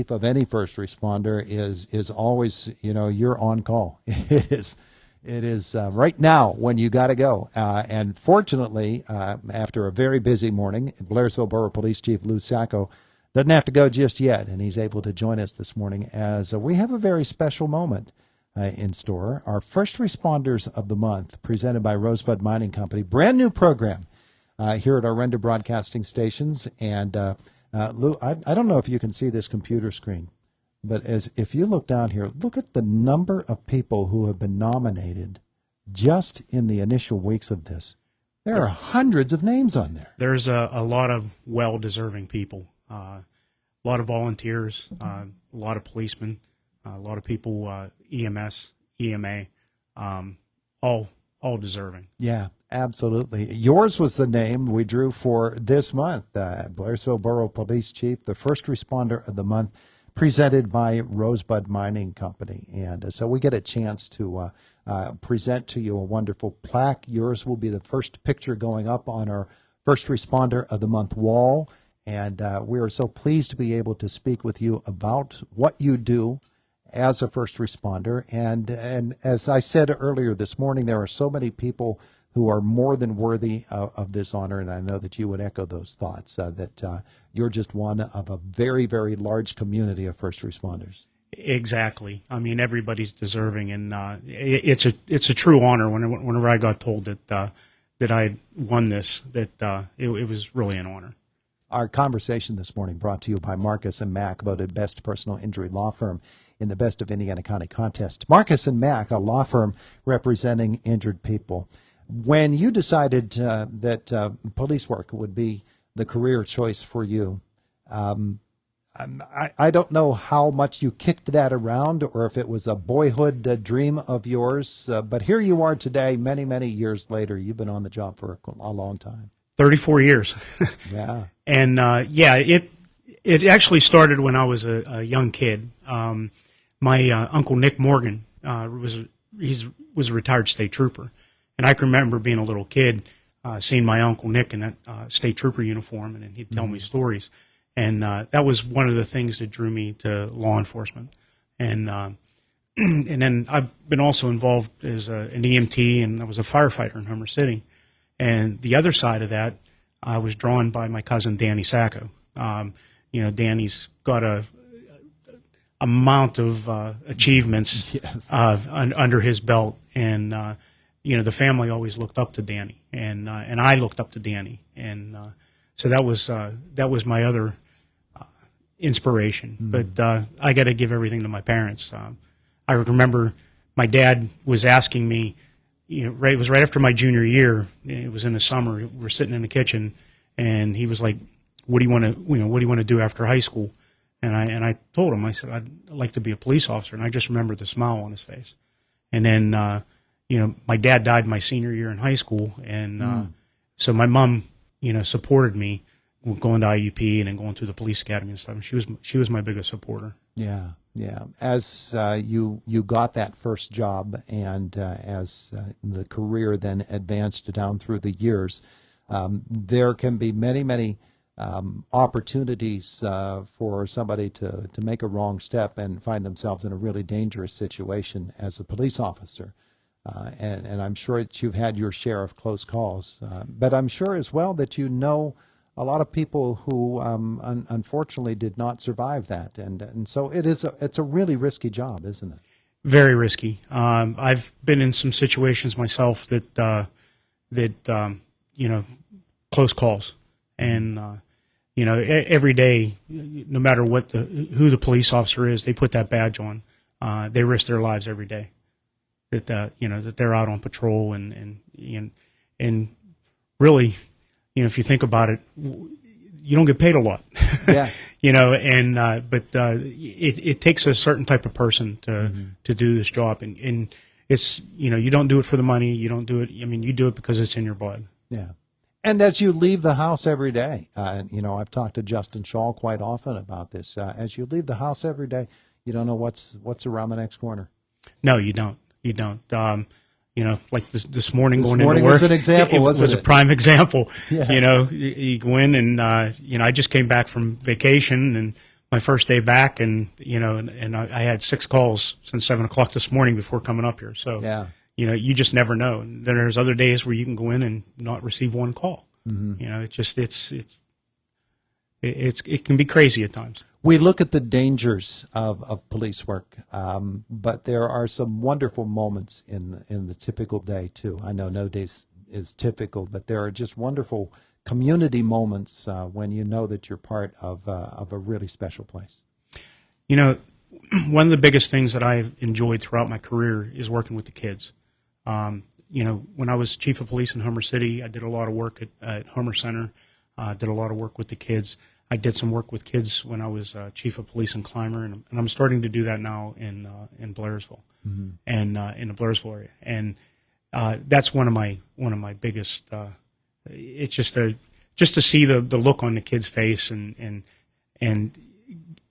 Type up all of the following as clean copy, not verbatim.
of any first responder is always, you're on call. It is right now when you got to go. And fortunately, after a very busy morning, Blairsville Borough Police Chief Lou Sacco doesn't have to go just yet, and he's able to join us this morning as we have a very special moment in store. Our First Responders of the Month, presented by Rosebud Mining Company, brand new program here at our render broadcasting stations. And Lou, I don't know if you can see this computer screen, but if you look down here, look at the number of people who have been nominated just in the initial weeks of this. There are hundreds of names on there. There's a lot of well-deserving people, a lot of volunteers, a lot of policemen, a lot of people, EMS, EMA, all deserving. Yeah, absolutely. Yours was the name we drew for this month, Blairsville Borough Police Chief, the First Responder of the Month, presented by Rosebud Mining Company. And so we get a chance to present to you a wonderful plaque. Yours will be the first picture going up on our First Responder of the Month wall. And we are so pleased to be able to speak with you about what you do as a first responder. And as I said earlier this morning, there are so many people who are more than worthy of this honor, and I know that you would echo those thoughts, that you're just one of a very, very large community of first responders. Exactly. I mean, everybody's deserving, and it's a true honor. Whenever I got told that I won this, that it was really an honor. Our conversation this morning brought to you by Marcus & Mack, voted best personal injury law firm in the Best of Indiana County contest. Marcus & Mack, a law firm representing injured people. When you decided that police work would be the career choice for you, I don't know how much you kicked that around or if it was a boyhood dream of yours, but here you are today, many, many years later. You've been on the job for a long time. 34 years. Yeah. And, it actually started when I was a young kid. My Uncle Nick Morgan was a retired state trooper. And I can remember being a little kid, seeing my Uncle Nick in that state trooper uniform, and he'd tell me stories. And that was one of the things that drew me to law enforcement. And and then I've been also involved as an EMT, and I was a firefighter in Homer City. And the other side of that, I was drawn by my cousin Danny Sacco. Danny's got a amount of achievements yes. Under his belt, and the family always looked up to Danny, and I looked up to Danny, and so that was my other inspiration. But I got to give everything to my parents. I remember my dad was asking me. It was right after my junior year. It was in the summer. We're sitting in the kitchen, and he was like, "What do you want to do after high school?" And I told him, I said, "I'd like to be a police officer." And I just remember the smile on his face. And then, my dad died my senior year in high school, and so my mom, supported me going to IUP and then going through the police academy and stuff. And she was my biggest supporter. Yeah, yeah. As you got that first job, and as the career then advanced down through the years, there can be many, many opportunities for somebody to make a wrong step and find themselves in a really dangerous situation as a police officer. And I'm sure that you've had your share of close calls, but I'm sure as well that a lot of people who unfortunately did not survive that, and so it's a really risky job, isn't it? Very risky. I've been in some situations myself that close calls, and every day, no matter who the police officer is, they put that badge on. They risk their lives every day. That they're out on patrol, and really. If you think about it, you don't get paid a lot. Yeah. But it takes a certain type of person to do this job, and it's you don't do it for the money. You don't do it. I mean, you do it because it's in your blood. Yeah. And as you leave the house every day, I've talked to Justin Shaw quite often about this. As you leave the house every day, you don't know what's around the next corner. No, you don't. You don't. Like this morning this going morning into work. Was an example, it was a prime example. Yeah. You go in and, I just came back from vacation, and my first day back, and and I had 6 calls since 7 o'clock this morning before coming up here. So Yeah. you just never know. And then there's other days where you can go in and not receive one call. It can be crazy at times. We look at the dangers of police work, but there are some wonderful moments in the typical day too. I know no day is typical, but there are just wonderful community moments when you know that you're part of a really special place. One of the biggest things that I've enjoyed throughout my career is working with the kids. When I was chief of police in Homer City, I did a lot of work at Homer Center, did a lot of work with the kids. I did some work with kids when I was chief of police in Clymer, and I'm starting to do that now in Blairsville, and in the Blairsville area. And that's one of my biggest. It's just to see the look on the kid's face and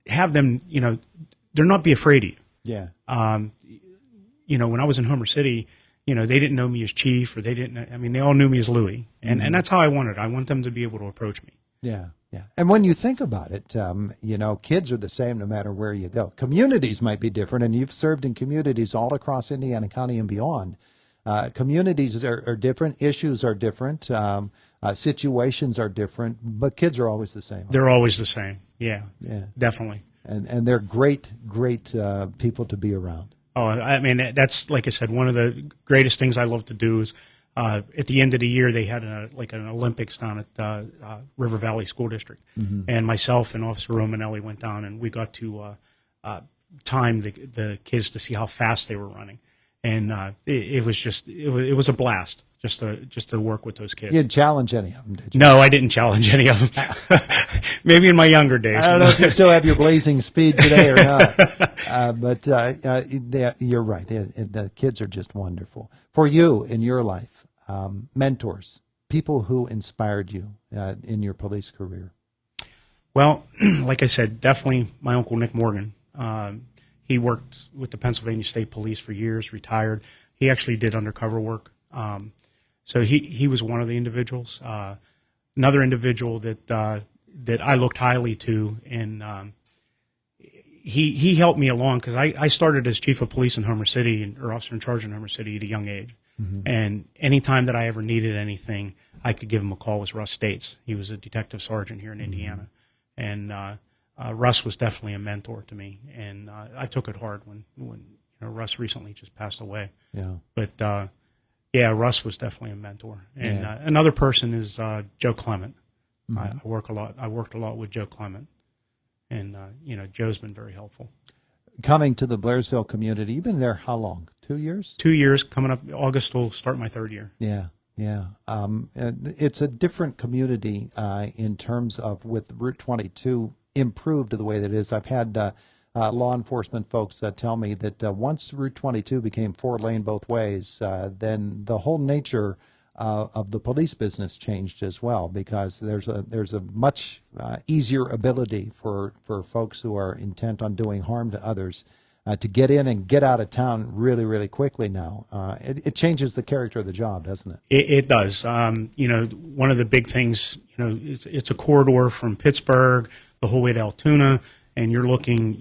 have them, they're not be afraid of you. Yeah. When I was in Homer City, they didn't know me as chief, or they all knew me as Louie, and that's how I want it. I want them to be able to approach me. Yeah, yeah. And when you think about it, kids are the same no matter where you go. Communities might be different, and you've served in communities all across Indiana County and beyond. Communities are different, issues are different, situations are different, but kids are always the same. They're always the same. Yeah, definitely. And they're great people to be around. Oh, I mean, that's, like I said, one of the greatest things I love to do is at the end of the year, they had an Olympics down at River Valley School District. And myself and Officer Romanelli went down, and we got to time the kids to see how fast they were running. And it was a blast just to work with those kids. You didn't challenge any of them, did you? No, I didn't challenge any of them. Maybe in my younger days. I don't know if you still have your blazing speed today or not. But you're right. The kids are just wonderful. For you in your life, mentors, people who inspired you in your police career. Well, like I said, definitely my uncle Nick Morgan. He worked with the Pennsylvania State Police for years, retired. He actually did undercover work. So he was one of the individuals. Another individual that I looked highly to, and he helped me along because I started as chief of police in Homer City, or officer in charge in Homer City, at a young age. And any time that I ever needed anything, I could give him a call. Was Russ States. He was a detective sergeant here in Indiana, and Russ was definitely a mentor to me. And I took it hard when Russ recently just passed away. Yeah. But Russ was definitely a mentor. And another person is Joe Clement. I worked a lot with Joe Clement, and Joe's been very helpful. Coming to the Blairsville community, you've been there how long? 2 years? 2 years. Coming up August will start my 3rd year. Yeah. Yeah. It's a different community in terms of, with Route 22 improved the way that it is. I've had law enforcement folks tell me that once Route 22 became 4-lane both ways, then the whole nature of the police business changed as well, because there's a much easier ability for folks who are intent on doing harm to others to get in and get out of town really, really quickly now. It changes the character of the job, doesn't it? It does. One of the big things, it's a corridor from Pittsburgh the whole way to Altoona, and you're looking,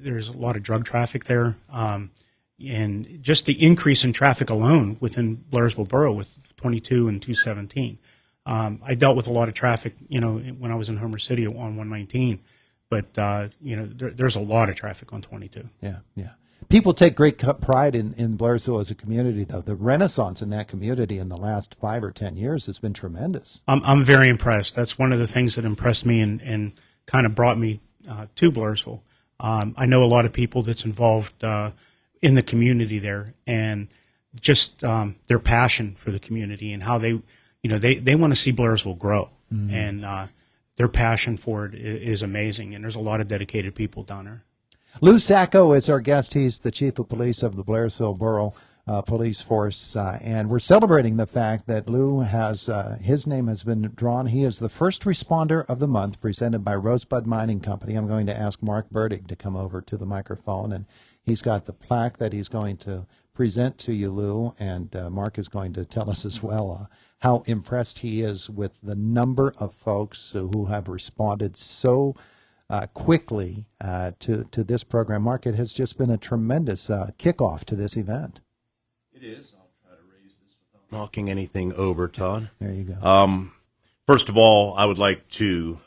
there's a lot of drug traffic there. And just the increase in traffic alone within Blairsville Borough with 22 and 217. I dealt with a lot of traffic, when I was in Homer City on 119. But, there's a lot of traffic on 22. Yeah. People take great pride in Blairsville as a community, though. The renaissance in that community in the last 5 or 10 years has been tremendous. I'm very impressed. That's one of the things that impressed me and kind of brought me to Blairsville. I know a lot of people that's involved in the community there, and just their passion for the community and how they want to see Blairsville grow. And their passion for it is amazing, and there's a lot of dedicated people down there. Lou Sacco is our guest. He's the chief of police of the Blairsville Borough Police Force, and we're celebrating the fact that Lou has his name has been drawn. He is the first responder of the month, presented by Rosebud Mining Company. I'm going to ask Mark Burdig to come over to the microphone, and he's got the plaque that he's going to present to you, Lou, and Mark is going to tell us as well how impressed he is with the number of folks who have responded so quickly to this program. Mark, it has just been a tremendous kickoff to this event. It is. I'll try to raise this without knocking anything over, Todd. There you go. First of all, I would like to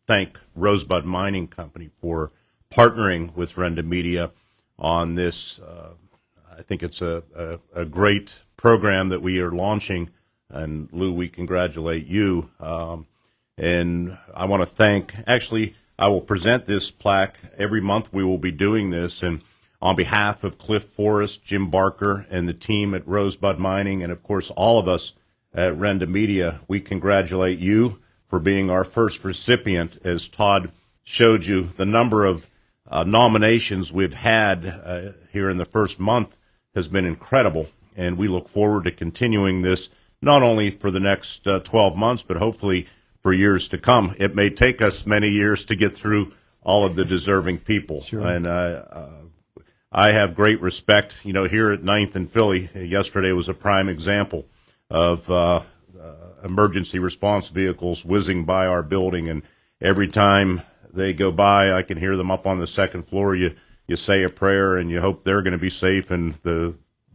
thank Rosebud Mining Company for partnering with Renda Media on this. I think it's a great program that we are launching, and Lou, we congratulate you. And I want to thank, actually, I will present this plaque every month. We will be doing this, and on behalf of Cliff Forrest, Jim Barker, and the team at Rosebud Mining, and of course all of us at Renda Media, we congratulate you for being our first recipient. As Todd showed you, the number of nominations we've had here in the first month has been incredible, and we look forward to continuing this not only for the next 12 months, but hopefully for years to come. It may take us many years to get through all of the deserving people. Sure. And I have great respect. You know, here at 9th and Philly, yesterday was a prime example of emergency response vehicles whizzing by our building, and every time they go by, I can hear them up on the second floor. You say a prayer, and you hope they're going to be safe, and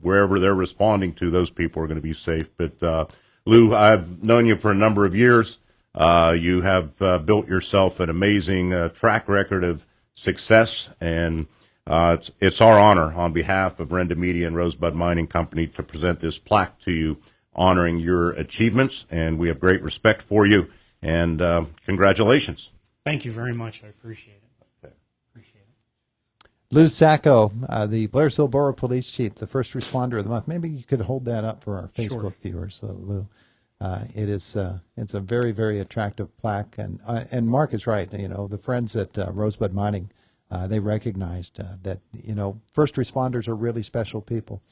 wherever they're responding to, those people are going to be safe. But Lou, I've known you for a number of years. You have built yourself an amazing track record of success, and it's our honor on behalf of Renda Media and Rosebud Mining Company to present this plaque to you, honoring your achievements, and we have great respect for you, and congratulations. Thank you very much. I appreciate it. Okay. Appreciate it. Lou Sacco, the Blairsville Borough Police Chief, the first responder of the month. Maybe you could hold that up for our Facebook viewers, Lou. It's a very, very attractive plaque, and Mark is right. You know, the friends at Rosebud Mining, they recognized that, you know, first responders are really special people.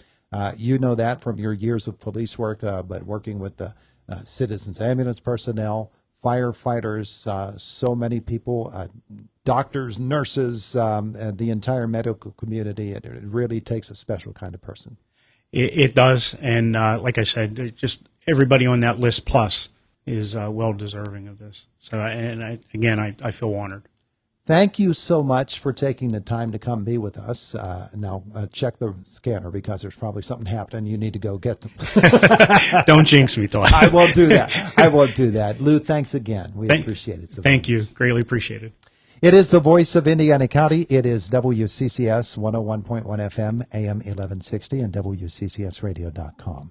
You know that from your years of police work, but working with the citizens ambulance personnel, firefighters, so many people, doctors, nurses, the entire medical community. It really takes a special kind of person. It does, and like I said, just everybody on that list plus is well deserving of this. So, I feel honored. Thank you so much for taking the time to come be with us. Now, check the scanner because there's probably something happening. You need to go get them. Don't jinx me, Todd. I won't do that. I won't do that. Lou, thanks again. We appreciate it. Thank you. Greatly appreciate it. It is the voice of Indiana County. It is WCCS 101.1 FM, AM 1160, and WCCSradio.com.